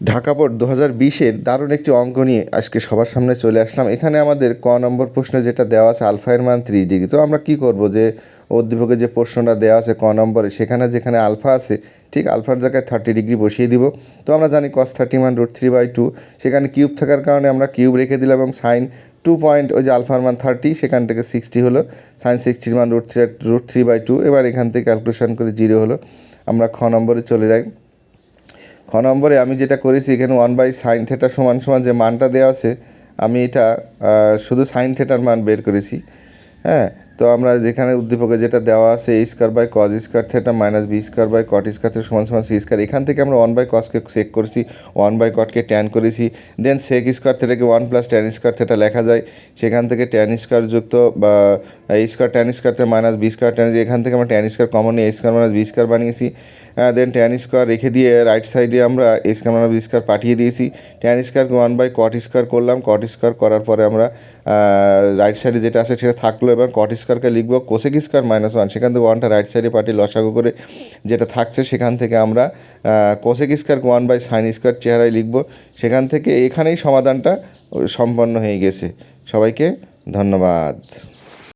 Dhaka board 2020-এর দারুণ একটি অঙ্ক নিয়ে আজকে সবার সামনে চলে আসলাম। এখানে আমাদের ক নম্বর প্রশ্নে যেটা দেওয়া আছে আলফা এর মান 30 ডিগ্রি। তো আমরা কি করব, যে উদ্দীপকে যে প্রশ্নটা দেওয়া আছে ক নম্বরে, সেখানে যেখানে আলফা আছে ঠিক আলফার জায়গায় 30 ডিগ্রি বসিয়ে দিব। তো আমরা জানি cos 30 মান √3/2, সেখানে কিউব থাকার কারণে আমরা কিউব রেখে দিলাম এবং সাইন 2 পয়েন্ট, ওই যে আলফার মান 30 সেখান থেকে 60 হলো, সাইন 60 মান √3/2। এবার এখান থেকে ক্যালকুলেশন করে 0 হলো। আমরা খ নম্বরে চলে যাই। খ নম্বরে আমি যেটা করেছি, এখানে 1/sin θ সমান সমান যে মানটা দেওয়া আছে, আমি এটা শুধু সাইন থেটার মান বের করেছি। হ্যাঁ, তো আমরা যেখানে উদ্দীপকে যেটা দেওয়া আছে a² / cos² θ - b² / cot² θ সমান সমান c², এখান থেকে আমরা 1/cosকে সেক করেছি, 1/cotকে ট্যান করেছি, দেন sec² থেকে 1 + tan² θ লেখা যায়। সেখান থেকে tan² যুক্ত বা a² tan² θ - b² tan, এখান থেকে আমরা tan² কমন নিয়ে a² - b² বানিয়েছি। দেন tan² রেখে দিয়ে রাইট সাইডে আমরা a² - b² পাঠিয়ে দিয়েছি। tan² 1/cot² করলাম, cot² করার পরে আমরা রাইট সাইডে যেটা আছে সেটা থাকলো এবং cot² লিখবো cosec² - 1, সেখান থেকে 1টা রাইট সাইডে পাঠিয়ে লসাগু করে যেটা থাকছে সেখান থেকে আমরা cosec² 1/sin² চেহারায় লিখবো। সেখান থেকে এখানেই সমাধানটা সম্পন্ন হয়ে গেছে। সবাইকে ধন্যবাদ।